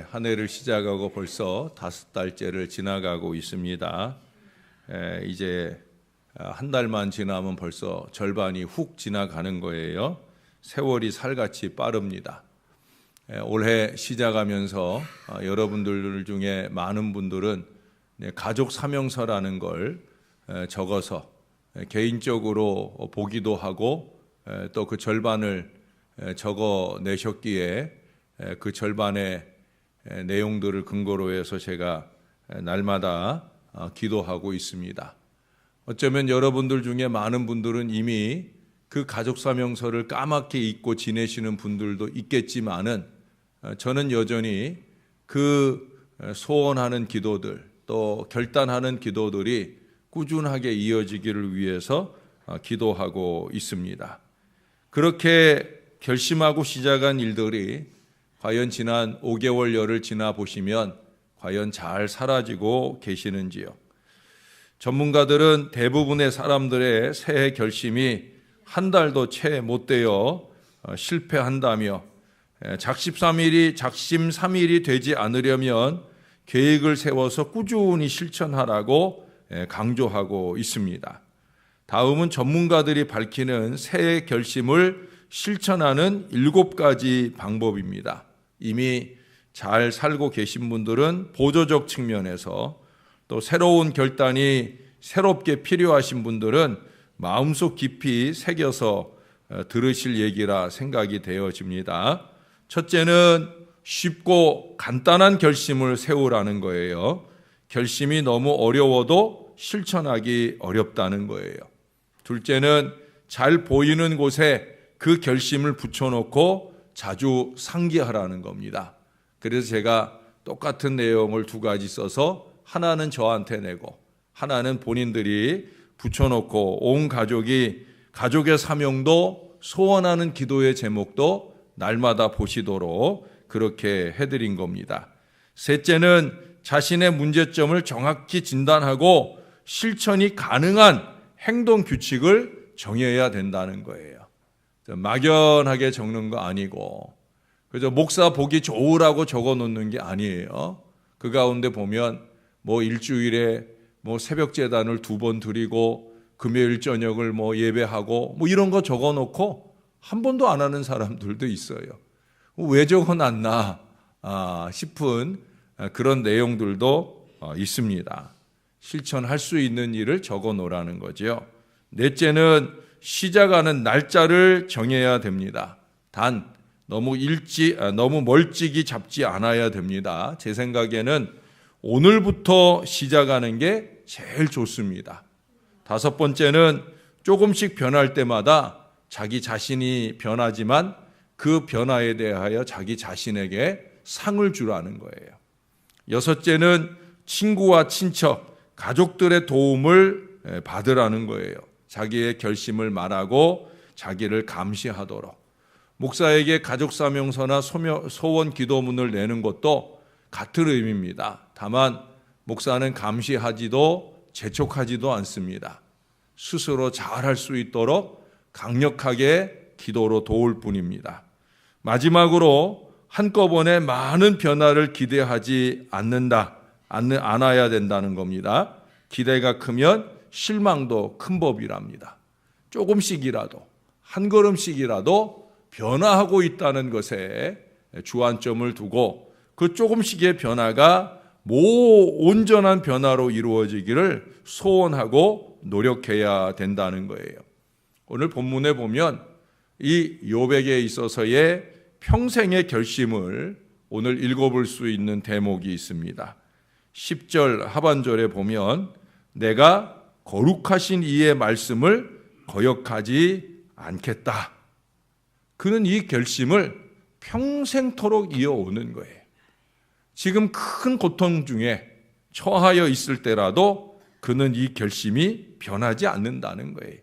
한 해를 시작하고 벌써 5달째를 지나가고 있습니다. 이제 한 달만 지나면 벌써 절반이 훅 지나가는 거예요. 세월이 살같이 빠릅니다. 올해 시작하면서 여러분들 중에 많은 분들은 가족 사명서라는 걸 적어서 개인적으로 보기도 하고 또 그 절반을 적어내셨기에 그 절반의 내용들을 근거로 해서 제가 날마다 기도하고 있습니다. 어쩌면 여러분들 중에 많은 분들은 이미 그 가족사명서를 까맣게 잊고 지내시는 분들도 있겠지만은 저는 여전히 그 소원하는 기도들 또 결단하는 기도들이 꾸준하게 이어지기를 위해서 기도하고 있습니다. 그렇게 결심하고 시작한 일들이 과연 지난 5개월여를 지나보시면 과연 잘 사라지고 계시는지요? 전문가들은 대부분의 사람들의 새해 결심이 한 달도 채 못 되어 실패한다며 작심삼일이 되지 않으려면 계획을 세워서 꾸준히 실천하라고 강조하고 있습니다. 다음은 전문가들이 밝히는 새해 결심을 실천하는 7가지 방법입니다. 이미 잘 살고 계신 분들은 보조적 측면에서 또 새로운 결단이 새롭게 필요하신 분들은 마음속 깊이 새겨서 들으실 얘기라 생각이 되어집니다. 첫째는 쉽고 간단한 결심을 세우라는 거예요. 결심이 너무 어려워도 실천하기 어렵다는 거예요. 둘째는 잘 보이는 곳에 그 결심을 붙여놓고 자주 상기하라는 겁니다. 그래서 제가 똑같은 내용을 2가지 써서 하나는 저한테 내고 하나는 본인들이 붙여놓고 온 가족의 사명도 소원하는 기도의 제목도 날마다 보시도록 그렇게 해드린 겁니다. 셋째는 자신의 문제점을 정확히 진단하고 실천이 가능한 행동 규칙을 정해야 된다는 거예요. 막연하게 적는 거 아니고 그저 목사 보기 좋으라고 적어 놓는 게 아니에요. 그 가운데 보면 일주일에 새벽 제단을 2번 드리고 금요일 저녁을 예배하고 이런 거 적어 놓고 한 번도 안 하는 사람들도 있어요. 왜 적어 놨나 싶은 그런 내용들도 있습니다. 실천할 수 있는 일을 적어 놓으라는 거죠. 넷째는 시작하는 날짜를 정해야 됩니다. 단 너무 멀찍이 잡지 않아야 됩니다. 제 생각에는 오늘부터 시작하는 게 제일 좋습니다. 5번째는 조금씩 변할 때마다 자기 자신이 변하지만 그 변화에 대하여 자기 자신에게 상을 주라는 거예요. 6째는 친구와 친척, 가족들의 도움을 받으라는 거예요. 자기의 결심을 말하고 자기를 감시하도록. 목사에게 가족사명서나 소원 기도문을 내는 것도 같은 의미입니다. 다만 목사는 감시하지도 재촉하지도 않습니다. 스스로 잘할 수 있도록 강력하게 기도로 도울 뿐입니다. 마지막으로 한꺼번에 많은 변화를 기대하지 않아야 된다는 겁니다. 기대가 크면 실망도 큰 법이랍니다. 조금씩이라도 한 걸음씩이라도 변화하고 있다는 것에 주안점을 두고 그 조금씩의 변화가 온전한 변화로 이루어지기를 소원하고 노력해야 된다는 거예요. 오늘 본문에 보면 이 욥에게 있어서의 평생의 결심을 오늘 읽어볼 수 있는 대목이 있습니다. 10절 하반절에 보면 내가 거룩하신 이의 말씀을 거역하지 않겠다. 그는 이 결심을 평생토록 이어오는 거예요. 지금 큰 고통 중에 처하여 있을 때라도 그는 이 결심이 변하지 않는다는 거예요.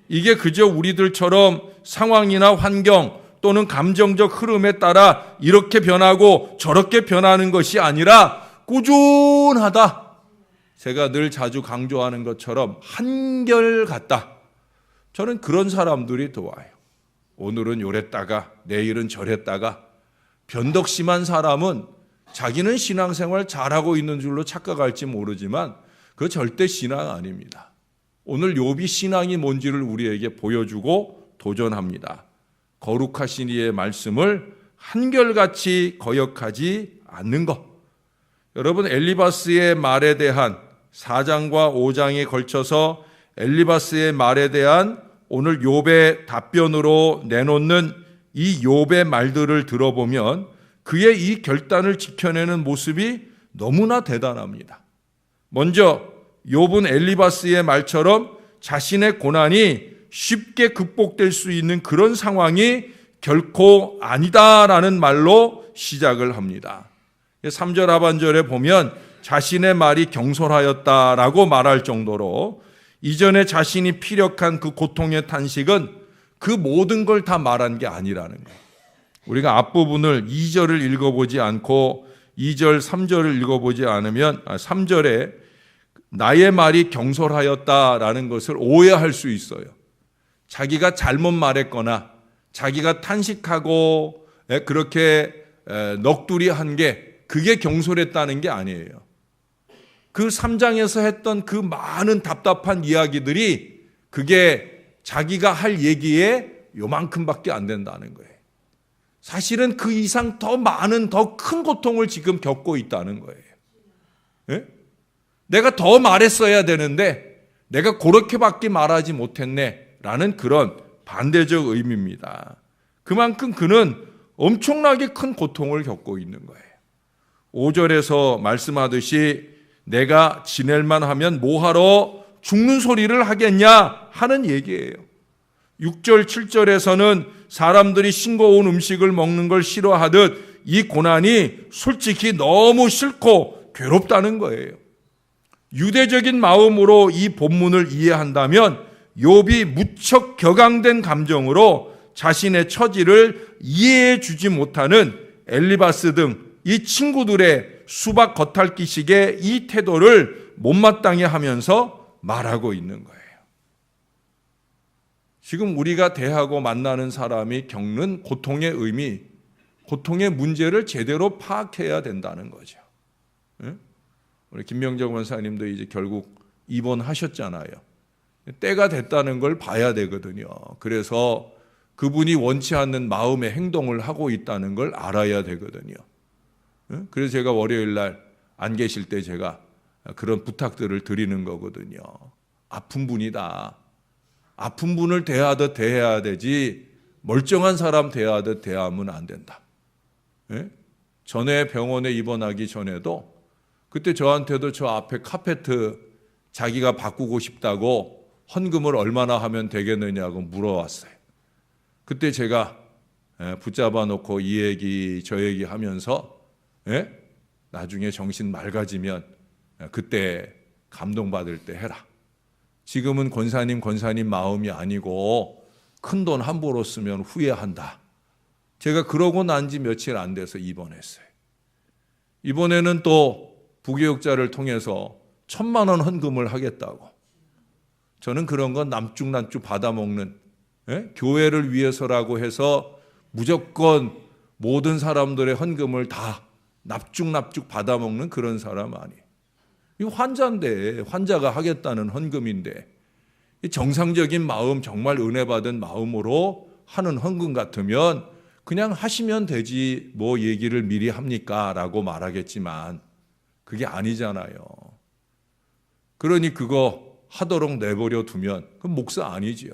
이게 그저 우리들처럼 상황이나 환경 또는 감정적 흐름에 따라 이렇게 변하고 저렇게 변하는 것이 아니라 꾸준하다. 제가 늘 자주 강조하는 것처럼 한결같다. 저는 그런 사람들이 좋아요. 오늘은 요랬다가 내일은 저랬다가 변덕심한 사람은 자기는 신앙생활 잘하고 있는 줄로 착각할지 모르지만 그거 절대 신앙 아닙니다. 오늘 욥이 신앙이 뭔지를 우리에게 보여주고 도전합니다. 거룩하신 이의 말씀을 한결같이 거역하지 않는 것. 여러분, 엘리바스의 말에 대한 4장과 5장에 걸쳐서 엘리바스의 말에 대한 오늘 욥의 답변으로 내놓는 이 욥의 말들을 들어보면 그의 이 결단을 지켜내는 모습이 너무나 대단합니다. 먼저 욥은 엘리바스의 말처럼 자신의 고난이 쉽게 극복될 수 있는 그런 상황이 결코 아니다라는 말로 시작을 합니다. 3절 하반절에 보면 자신의 말이 경솔하였다라고 말할 정도로 이전에 자신이 피력한 그 고통의 탄식은 그 모든 걸 다 말한 게 아니라는 거예요. 우리가 앞부분을 2절을 읽어보지 않고 2절, 3절을 읽어보지 않으면 3절에 나의 말이 경솔하였다라는 것을 오해할 수 있어요. 자기가 잘못 말했거나 자기가 탄식하고 그렇게 넋두리한 게 그게 경솔했다는 게 아니에요. 그 3장에서 했던 그 많은 답답한 이야기들이 그게 자기가 할 얘기에 요만큼밖에 안 된다는 거예요. 사실은 그 이상 더 많은 더 큰 고통을 지금 겪고 있다는 거예요. 예? 내가 더 말했어야 되는데 내가 그렇게밖에 말하지 못했네 라는 그런 반대적 의미입니다. 그만큼 그는 엄청나게 큰 고통을 겪고 있는 거예요. 5절에서 말씀하듯이 내가 지낼만 하면 뭐하러 죽는 소리를 하겠냐 하는 얘기예요. 6절, 7절에서는 사람들이 싱거운 음식을 먹는 걸 싫어하듯 이 고난이 솔직히 너무 싫고 괴롭다는 거예요. 유대적인 마음으로 이 본문을 이해한다면 욥이 무척 격앙된 감정으로 자신의 처지를 이해해 주지 못하는 엘리바스 등 이 친구들의 수박 겉핥기식의 이 태도를 못마땅해 하면서 말하고 있는 거예요. 지금 우리가 대하고 만나는 사람이 겪는 고통의 의미, 고통의 문제를 제대로 파악해야 된다는 거죠. 우리 김명정 원사님도 이제 결국 입원하셨잖아요. 때가 됐다는 걸 봐야 되거든요. 그래서 그분이 원치 않는 마음의 행동을 하고 있다는 걸 알아야 되거든요. 그래서 제가 월요일 날 안 계실 때 제가 그런 부탁들을 드리는 거거든요. 아픈 분이다. 아픈 분을 대하듯 대해야 되지 멀쩡한 사람 대하듯 대하면 안 된다. 전에 병원에 입원하기 전에도 그때 저한테도 저 앞에 카페트 자기가 바꾸고 싶다고 헌금을 얼마나 하면 되겠느냐고 물어왔어요. 그때 제가 붙잡아 놓고 이 얘기 저 얘기 하면서 나중에 정신 맑아지면 그때 감동받을 때 해라. 지금은 권사님 마음이 아니고 큰 돈 함부로 쓰면 후회한다. 제가 그러고 난 지 며칠 안 돼서 입원했어요. 이번에는 또 부교육자를 통해서 1,000만 원 헌금을 하겠다고. 저는 그런 건 남쭉남쭉 받아먹는 교회를 위해서라고 해서 무조건 모든 사람들의 헌금을 다 납죽납죽 받아먹는 그런 사람 아니에요. 이 환자인데 환자가 하겠다는 헌금인데 정상적인 마음 정말 은혜 받은 마음으로 하는 헌금 같으면 그냥 하시면 되지 뭐 얘기를 미리 합니까? 라고 말하겠지만 그게 아니잖아요. 그러니 그거 하도록 내버려 두면 그건 목사 아니지요.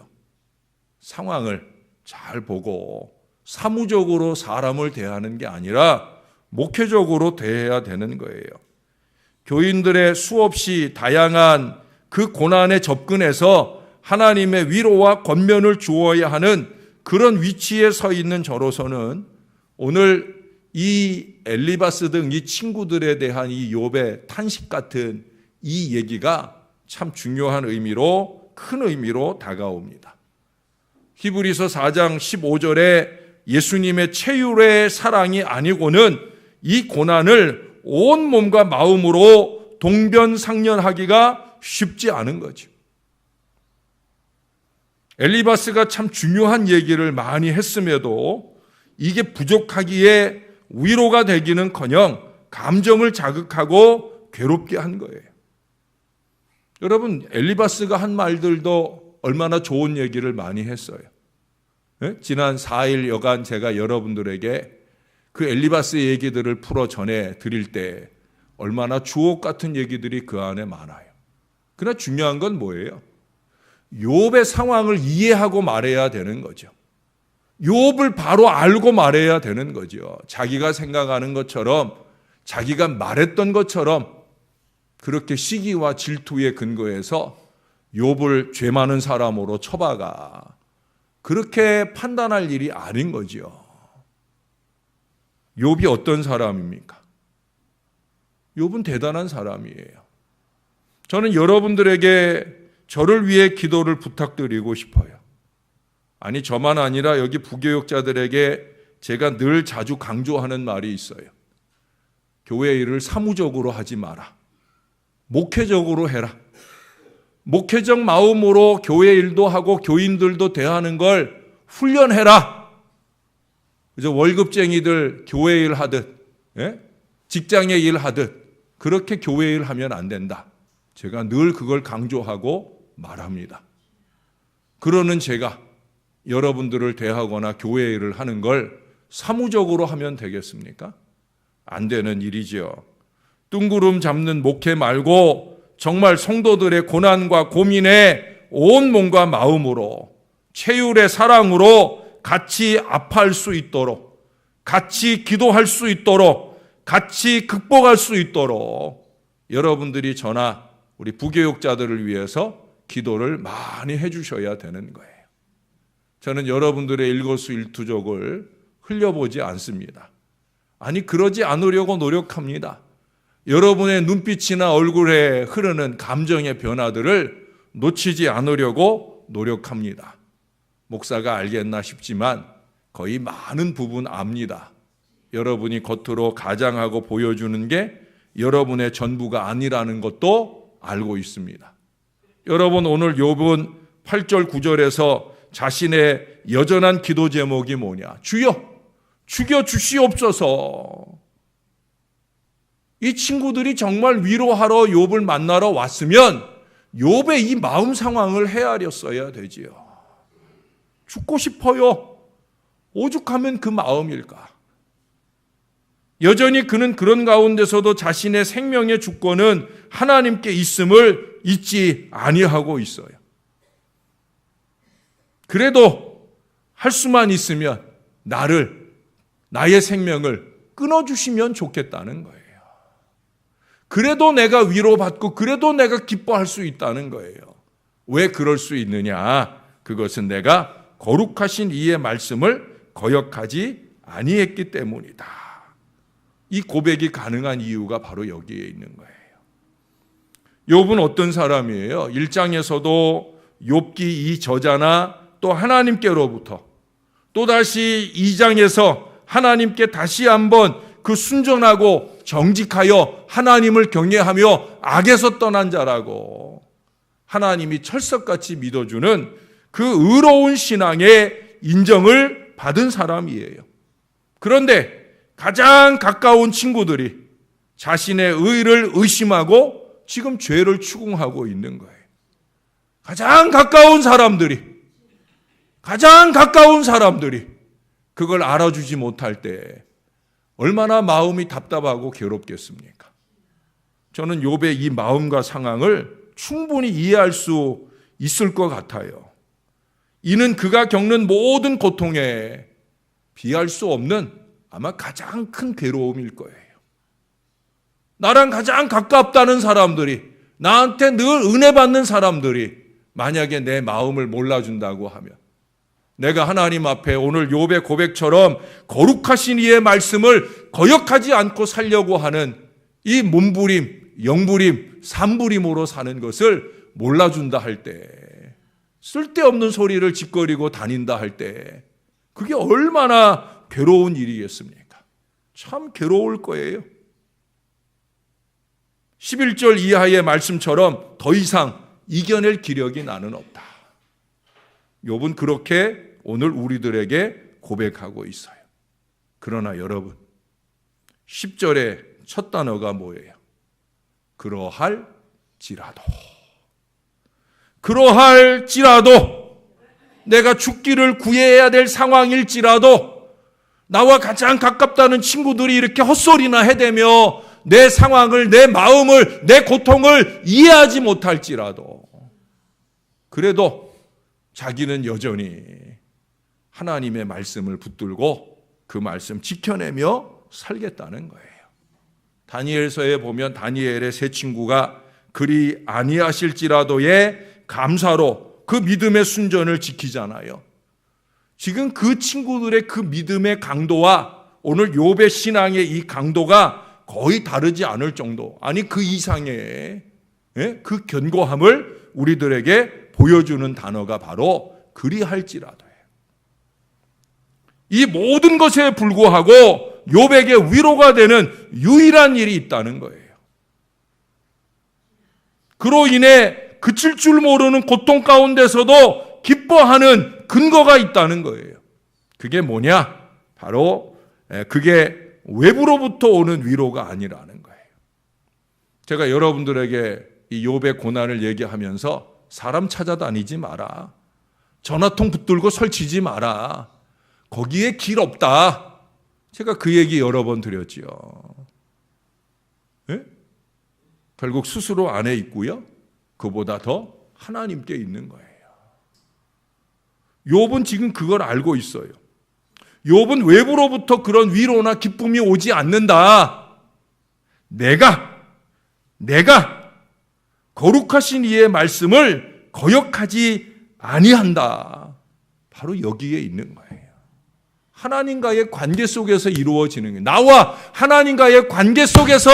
상황을 잘 보고 사무적으로 사람을 대하는 게 아니라 목회적으로 대해야 되는 거예요. 교인들의 수없이 다양한 그 고난에 접근해서 하나님의 위로와 권면을 주어야 하는 그런 위치에 서 있는 저로서는 오늘 이 엘리바스 등 이 친구들에 대한 이 욥의 탄식 같은 이 얘기가 참 중요한 의미로 큰 의미로 다가옵니다. 히브리서 4장 15절에 예수님의 최율의 사랑이 아니고는 이 고난을 온 몸과 마음으로 동변상련하기가 쉽지 않은 거죠. 엘리바스가 참 중요한 얘기를 많이 했음에도 이게 부족하기에 위로가 되기는커녕 감정을 자극하고 괴롭게 한 거예요. 여러분, 엘리바스가 한 말들도 얼마나 좋은 얘기를 많이 했어요. 지난 4일 여간 제가 여러분들에게 그 엘리바스의 얘기들을 풀어 전해 드릴 때 얼마나 주옥 같은 얘기들이 그 안에 많아요. 그러나 중요한 건 뭐예요? 욥의 상황을 이해하고 말해야 되는 거죠. 욥을 바로 알고 말해야 되는 거죠. 자기가 생각하는 것처럼, 자기가 말했던 것처럼 그렇게 시기와 질투에 근거해서 욥을 죄 많은 사람으로 쳐박아 그렇게 판단할 일이 아닌 거죠. 욥이 어떤 사람입니까? 욥은 대단한 사람이에요. 저는 여러분들에게 저를 위해 기도를 부탁드리고 싶어요. 아니, 저만 아니라 여기 부교육자들에게 제가 늘 자주 강조하는 말이 있어요. 교회 일을 사무적으로 하지 마라. 목회적으로 해라. 목회적 마음으로 교회 일도 하고 교인들도 대하는 걸 훈련해라. 그저 월급쟁이들 교회 일 하듯, 직장의 일 하듯 그렇게 교회 일 하면 안 된다. 제가 늘 그걸 강조하고 말합니다. 그러는 제가 여러분들을 대하거나 교회 일을 하는 걸 사무적으로 하면 되겠습니까? 안 되는 일이죠. 뜬구름 잡는 목회 말고 정말 성도들의 고난과 고민에 온 몸과 마음으로 체율의 사랑으로 같이 아파할 수 있도록, 같이 기도할 수 있도록, 같이 극복할 수 있도록 여러분들이 저나 우리 부교육자들을 위해서 기도를 많이 해주셔야 되는 거예요. 저는 여러분들의 일거수일투족을 흘려보지 않습니다. 아니, 그러지 않으려고 노력합니다. 여러분의 눈빛이나 얼굴에 흐르는 감정의 변화들을 놓치지 않으려고 노력합니다. 목사가 알겠나 싶지만 거의 많은 부분 압니다. 여러분이 겉으로 가장하고 보여주는 게 여러분의 전부가 아니라는 것도 알고 있습니다. 여러분, 오늘 욥은 8절 9절에서 자신의 여전한 기도 제목이 뭐냐? 주여 죽여주시옵소서. 이 친구들이 정말 위로하러 욥을 만나러 왔으면 욥의 이 마음 상황을 헤아렸어야 되지요. 죽고 싶어요. 오죽하면 그 마음일까? 여전히 그는 그런 가운데서도 자신의 생명의 주권은 하나님께 있음을 잊지 아니하고 있어요. 그래도 할 수만 있으면 나의 생명을 끊어주시면 좋겠다는 거예요. 그래도 내가 위로받고 그래도 내가 기뻐할 수 있다는 거예요. 왜 그럴 수 있느냐? 그것은 내가 거룩하신 이의 말씀을 거역하지 아니했기 때문이다. 이 고백이 가능한 이유가 바로 여기에 있는 거예요. 욥은 어떤 사람이에요? 1장에서도 욥기 이 저자나 또 하나님께로부터, 또다시 2장에서 하나님께 다시 한번 그 순전하고 정직하여 하나님을 경외하며 악에서 떠난 자라고 하나님이 철석같이 믿어주는 그 의로운 신앙의 인정을 받은 사람이에요. 그런데 가장 가까운 친구들이 자신의 의를 의심하고 지금 죄를 추궁하고 있는 거예요. 가장 가까운 사람들이 그걸 알아주지 못할 때 얼마나 마음이 답답하고 괴롭겠습니까? 저는 욥의 이 마음과 상황을 충분히 이해할 수 있을 것 같아요. 이는 그가 겪는 모든 고통에 비할 수 없는 아마 가장 큰 괴로움일 거예요. 나랑 가장 가깝다는 사람들이, 나한테 늘 은혜 받는 사람들이 만약에 내 마음을 몰라준다고 하면, 내가 하나님 앞에 오늘 욥의 고백처럼 거룩하신 이의 말씀을 거역하지 않고 살려고 하는 이 몸부림, 영부림, 산부림으로 사는 것을 몰라준다 할 때, 쓸데없는 소리를 짓거리고 다닌다 할 때 그게 얼마나 괴로운 일이겠습니까? 참 괴로울 거예요. 11절 이하의 말씀처럼 더 이상 이겨낼 기력이 나는 없다. 욥은 그렇게 오늘 우리들에게 고백하고 있어요. 그러나 여러분, 10절의 첫 단어가 뭐예요? 그러할지라도. 그러할지라도 내가 죽기를 구해야 될 상황일지라도 나와 가장 가깝다는 친구들이 이렇게 헛소리나 해대며 내 상황을, 내 마음을, 내 고통을 이해하지 못할지라도 그래도 자기는 여전히 하나님의 말씀을 붙들고 그 말씀 지켜내며 살겠다는 거예요. 다니엘서에 보면 다니엘의 세 친구가 그리 아니하실지라도의 감사로 그 믿음의 순전을 지키잖아요. 지금 그 친구들의 그 믿음의 강도와 오늘 욥의 신앙의 이 강도가 거의 다르지 않을 정도, 아니 그 이상의 그 견고함을 우리들에게 보여주는 단어가 바로 그리할지라도예요. 이 모든 것에 불구하고 욥에게 위로가 되는 유일한 일이 있다는 거예요. 그로 인해 그칠 줄 모르는 고통 가운데서도 기뻐하는 근거가 있다는 거예요. 그게 뭐냐? 바로 그게 외부로부터 오는 위로가 아니라는 거예요. 제가 여러분들에게 이 욥의 고난을 얘기하면서 사람 찾아다니지 마라. 전화통 붙들고 설치지 마라. 거기에 길 없다. 제가 그 얘기 여러 번 드렸지요. 네? 결국 스스로 안에 있고요. 그보다 더 하나님께 있는 거예요. 욥은 지금 그걸 알고 있어요. 욥은 외부로부터 그런 위로나 기쁨이 오지 않는다. 내가 거룩하신 이의 말씀을 거역하지 아니한다. 바로 여기에 있는 거예요. 하나님과의 관계 속에서 이루어지는 거예요. 나와 하나님과의 관계 속에서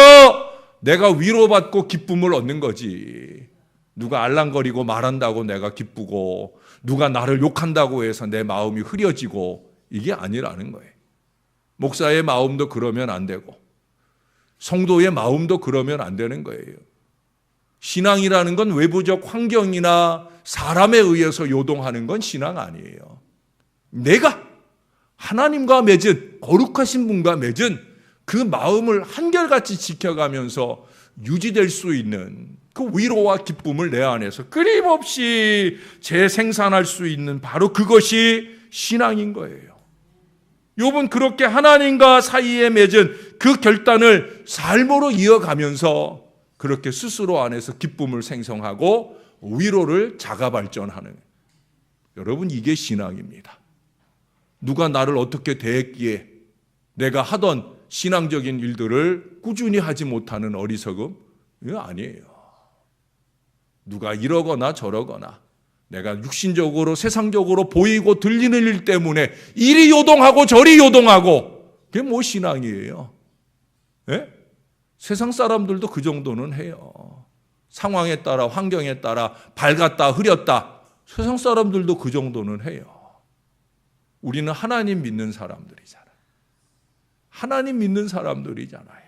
내가 위로받고 기쁨을 얻는 거지. 누가 알랑거리고 말한다고 내가 기쁘고 누가 나를 욕한다고 해서 내 마음이 흐려지고 이게 아니라는 거예요. 목사의 마음도 그러면 안 되고 성도의 마음도 그러면 안 되는 거예요. 신앙이라는 건 외부적 환경이나 사람에 의해서 요동하는 건 신앙 아니에요. 내가 하나님과 맺은, 거룩하신 분과 맺은 그 마음을 한결같이 지켜가면서 유지될 수 있는 그 위로와 기쁨을 내 안에서 끊임없이 재생산할 수 있는 바로 그것이 신앙인 거예요. 욥은 그렇게 하나님과 사이에 맺은 그 결단을 삶으로 이어가면서 그렇게 스스로 안에서 기쁨을 생성하고 위로를 자가 발전하는, 여러분 이게 신앙입니다. 누가 나를 어떻게 대했기에 내가 하던 신앙적인 일들을 꾸준히 하지 못하는 어리석음? 이거 아니에요. 누가 이러거나 저러거나 내가 육신적으로 세상적으로 보이고 들리는 일 때문에 이리 요동하고 저리 요동하고 그게 뭐 신앙이에요? 예? 세상 사람들도 그 정도는 해요. 상황에 따라 환경에 따라 밝았다 흐렸다 세상 사람들도 그 정도는 해요. 우리는 하나님 믿는 사람들이잖아요. 하나님 믿는 사람들이잖아요.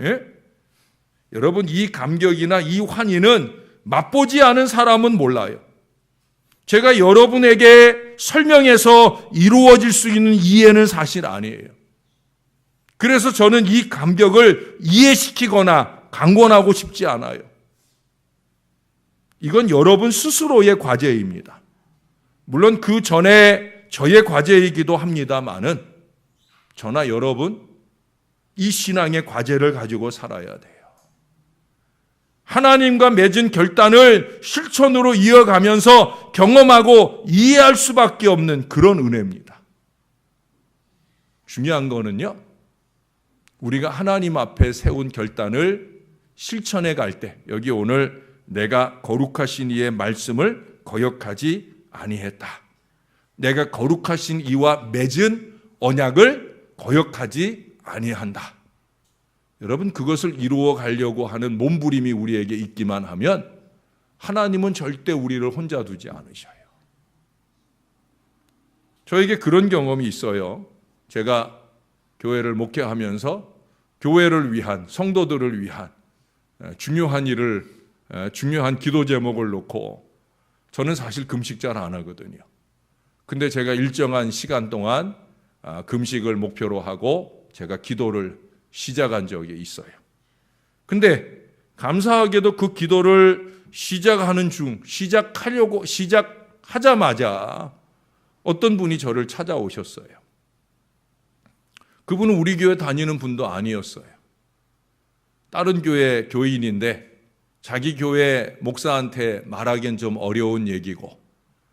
예? 여러분 이 감격이나 이 환희는 맛보지 않은 사람은 몰라요. 제가 여러분에게 설명해서 이루어질 수 있는 이해는 사실 아니에요. 그래서 저는 이 감격을 이해시키거나 강권하고 싶지 않아요. 이건 여러분 스스로의 과제입니다. 물론 그 전에 저의 과제이기도 합니다마는 저나 여러분 이 신앙의 과제를 가지고 살아야 돼요. 하나님과 맺은 결단을 실천으로 이어가면서 경험하고 이해할 수밖에 없는 그런 은혜입니다. 중요한 거는요, 우리가 하나님 앞에 세운 결단을 실천해 갈 때, 여기 오늘 내가 거룩하신 이의 말씀을 거역하지 아니했다. 내가 거룩하신 이와 맺은 언약을 거역하지 아니한다. 여러분 그것을 이루어 가려고 하는 몸부림이 우리에게 있기만 하면 하나님은 절대 우리를 혼자 두지 않으셔요. 저에게 그런 경험이 있어요. 제가 교회를 목회하면서 교회를 위한, 성도들을 위한 중요한 일을, 중요한 기도 제목을 놓고 저는 사실 금식 잘 안 하거든요. 근데 제가 일정한 시간 동안 금식을 목표로 하고 제가 기도를 시작한 적이 있어요. 근데 감사하게도 그 기도를 시작하자마자 어떤 분이 저를 찾아오셨어요. 그분은 우리 교회 다니는 분도 아니었어요. 다른 교회 교인인데 자기 교회 목사한테 말하기엔 좀 어려운 얘기고,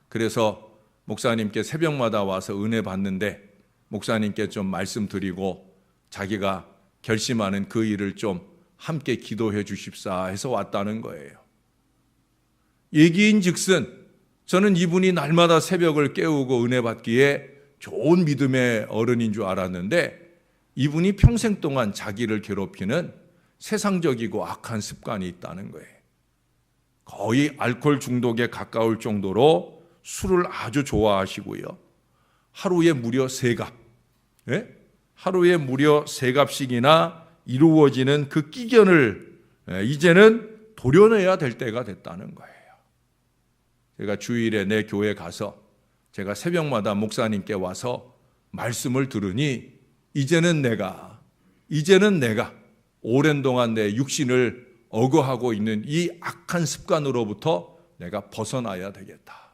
그래서 목사님께 새벽마다 와서 은혜 받는데 목사님께 좀 말씀드리고 자기가 결심하는 그 일을 좀 함께 기도해 주십사 해서 왔다는 거예요. 얘기인즉슨 저는 이분이 날마다 새벽을 깨우고 은혜 받기에 좋은 믿음의 어른인 줄 알았는데 이분이 평생 동안 자기를 괴롭히는 세상적이고 악한 습관이 있다는 거예요. 거의 알코올 중독에 가까울 정도로 술을 아주 좋아하시고요. 하루에 무려 3갑, 하루에 무려 3갑씩이나 이루어지는 그 끼견을 이제는 도려내야 될 때가 됐다는 거예요. 제가 주일에 내 교회 가서 제가 새벽마다 목사님께 와서 말씀을 들으니 이제는 내가 오랜 동안 내 육신을 억어하고 있는 이 악한 습관으로부터 내가 벗어나야 되겠다.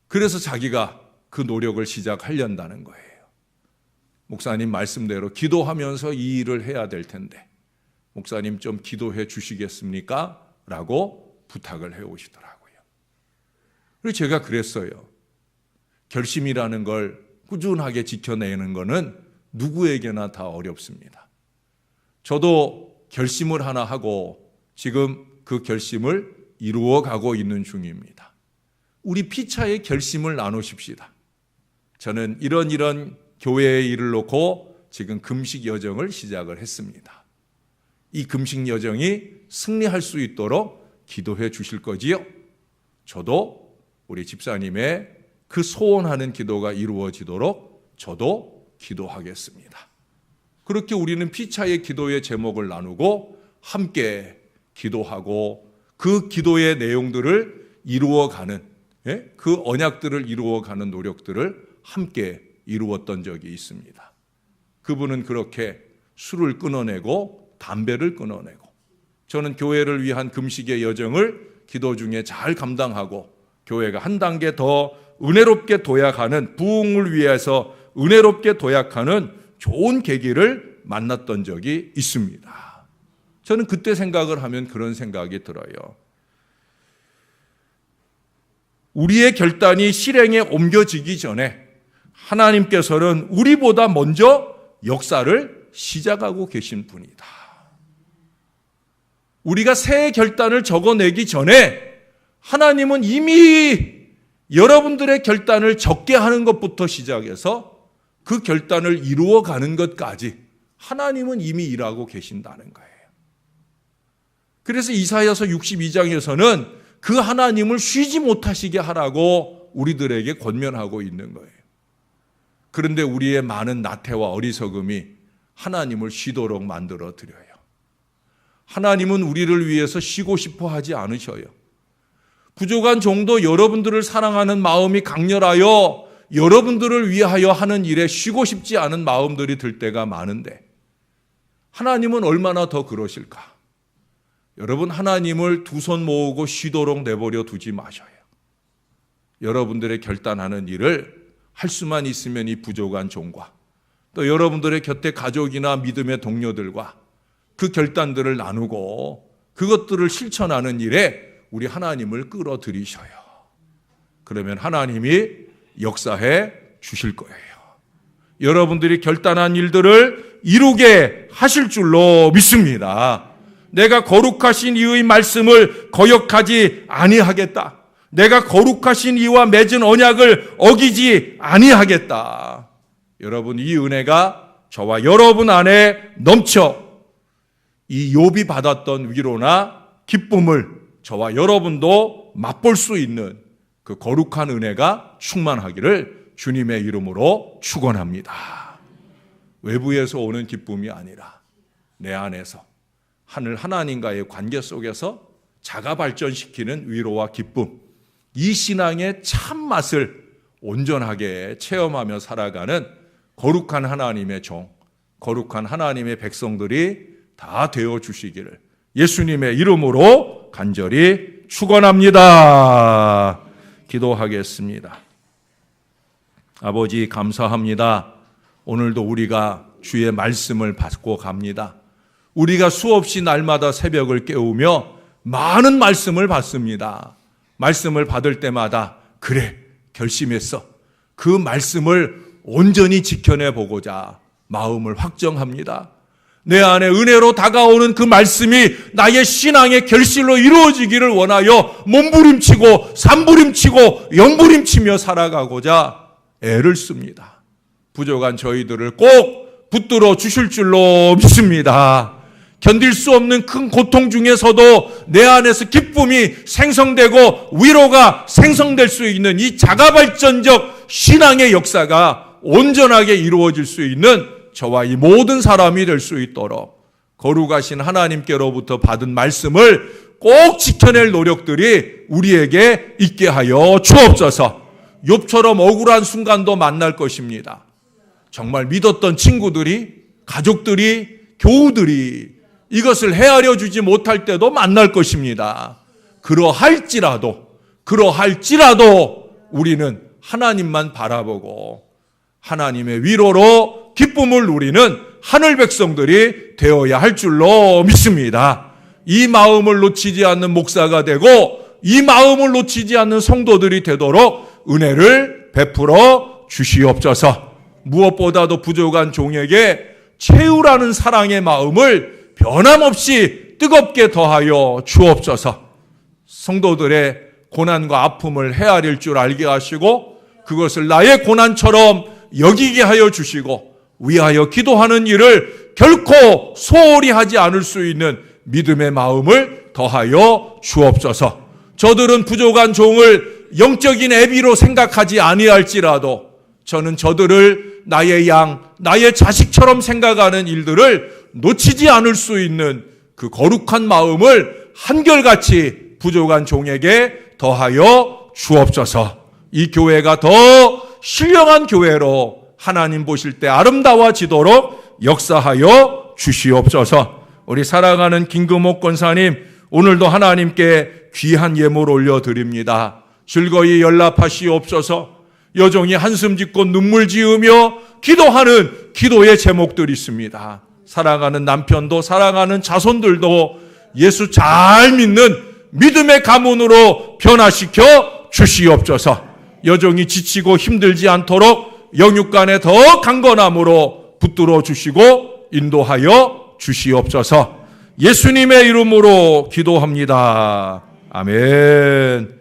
그래서 자기가 그 노력을 시작하려는 거예요. 목사님 말씀대로 기도하면서 이 일을 해야 될 텐데 목사님 좀 기도해 주시겠습니까? 라고 부탁을 해오시더라고요. 그래서 제가 그랬어요. 결심이라는 걸 꾸준하게 지켜내는 것은 누구에게나 다 어렵습니다. 저도 결심을 하나 하고 지금 그 결심을 이루어가고 있는 중입니다. 우리 피차의 결심을 나누십시다. 저는 이런 교회의 일을 놓고 지금 금식 여정을 시작을 했습니다. 이 금식 여정이 승리할 수 있도록 기도해 주실 거지요? 저도 우리 집사님의 그 소원하는 기도가 이루어지도록 저도 기도하겠습니다. 그렇게 우리는 피차의 기도의 제목을 나누고 함께 기도하고 그 기도의 내용들을 이루어가는, 그 언약들을 이루어가는 노력들을 함께 이루었던 적이 있습니다. 그분은 그렇게 술을 끊어내고 담배를 끊어내고, 저는 교회를 위한 금식의 여정을 기도 중에 잘 감당하고 교회가 한 단계 더 은혜롭게 도약하는, 부흥을 위해서 은혜롭게 도약하는 좋은 계기를 만났던 적이 있습니다. 저는 그때 생각을 하면 그런 생각이 들어요. 우리의 결단이 실행에 옮겨지기 전에 하나님께서는 우리보다 먼저 역사를 시작하고 계신 분이다. 우리가 새 결단을 적어내기 전에 하나님은 이미 여러분들의 결단을 적게 하는 것부터 시작해서 그 결단을 이루어가는 것까지 하나님은 이미 일하고 계신다는 거예요. 그래서 이사야서 62장에서는 그 하나님을 쉬지 못하시게 하라고 우리들에게 권면하고 있는 거예요. 그런데 우리의 많은 나태와 어리석음이 하나님을 쉬도록 만들어 드려요. 하나님은 우리를 위해서 쉬고 싶어 하지 않으셔요. 부족한 정도 여러분들을 사랑하는 마음이 강렬하여 여러분들을 위하여 하는 일에 쉬고 싶지 않은 마음들이 들 때가 많은데 하나님은 얼마나 더 그러실까? 여러분, 하나님을 두 손 모으고 쉬도록 내버려 두지 마셔요. 여러분들의 결단하는 일을 할 수만 있으면 이 부족한 종과 또 여러분들의 곁에 가족이나 믿음의 동료들과 그 결단들을 나누고 그것들을 실천하는 일에 우리 하나님을 끌어들이셔요. 그러면 하나님이 역사해 주실 거예요. 여러분들이 결단한 일들을 이루게 하실 줄로 믿습니다. 내가 거룩하신 이의 말씀을 거역하지 아니하겠다. 내가 거룩하신 이와 맺은 언약을 어기지 아니하겠다. 여러분, 이 은혜가 저와 여러분 안에 넘쳐 이 욥이 받았던 위로나 기쁨을 저와 여러분도 맛볼 수 있는 그 거룩한 은혜가 충만하기를 주님의 이름으로 축원합니다. 외부에서 오는 기쁨이 아니라 내 안에서 하늘 하나님과의 관계 속에서 자가 발전시키는 위로와 기쁨, 이 신앙의 참맛을 온전하게 체험하며 살아가는 거룩한 하나님의 종, 거룩한 하나님의 백성들이 다 되어 주시기를 예수님의 이름으로 간절히 축원합니다. 기도하겠습니다. 아버지 감사합니다. 오늘도 우리가 주의 말씀을 받고 갑니다. 우리가 수없이 날마다 새벽을 깨우며 많은 말씀을 받습니다. 말씀을 받을 때마다 그래 결심했어. 그 말씀을 온전히 지켜내보고자 마음을 확정합니다. 내 안에 은혜로 다가오는 그 말씀이 나의 신앙의 결실로 이루어지기를 원하여 몸부림치고 산부림치고 영부림치며 살아가고자 애를 씁니다. 부족한 저희들을 꼭 붙들어 주실 줄로 믿습니다. 견딜 수 없는 큰 고통 중에서도 내 안에서 기쁨이 생성되고 위로가 생성될 수 있는 이 자가발전적 신앙의 역사가 온전하게 이루어질 수 있는 저와 이 모든 사람이 될 수 있도록 거룩하신 하나님께로부터 받은 말씀을 꼭 지켜낼 노력들이 우리에게 있게 하여 주옵소서. 욥처럼 억울한 순간도 만날 것입니다. 정말 믿었던 친구들이, 가족들이, 교우들이 이것을 헤아려 주지 못할 때도 만날 것입니다. 그러할지라도 우리는 하나님만 바라보고 하나님의 위로로 기쁨을 누리는 하늘 백성들이 되어야 할 줄로 믿습니다. 이 마음을 놓치지 않는 목사가 되고 이 마음을 놓치지 않는 성도들이 되도록 은혜를 베풀어 주시옵소서. 무엇보다도 부족한 종에게 채우라는 사랑의 마음을 변함없이 뜨겁게 더하여 주옵소서. 성도들의 고난과 아픔을 헤아릴 줄 알게 하시고 그것을 나의 고난처럼 여기게 하여 주시고 위하여 기도하는 일을 결코 소홀히 하지 않을 수 있는 믿음의 마음을 더하여 주옵소서. 저들은 부족한 종을 영적인 애비로 생각하지 아니할지라도 저는 저들을 나의 양, 나의 자식처럼 생각하는 일들을 놓치지 않을 수 있는 그 거룩한 마음을 한결같이 부족한 종에게 더하여 주옵소서. 이 교회가 더 신령한 교회로 하나님 보실 때 아름다워지도록 역사하여 주시옵소서. 우리 사랑하는 김금옥 권사님, 오늘도 하나님께 귀한 예물을 올려드립니다. 즐거이 연락하시옵소서. 여종이 한숨 짓고 눈물 지으며 기도하는 기도의 제목들이 있습니다. 사랑하는 남편도 사랑하는 자손들도 예수 잘 믿는 믿음의 가문으로 변화시켜 주시옵소서. 여종이 지치고 힘들지 않도록 영육간에 더 강건함으로 붙들어 주시고 인도하여 주시옵소서. 예수님의 이름으로 기도합니다. 아멘.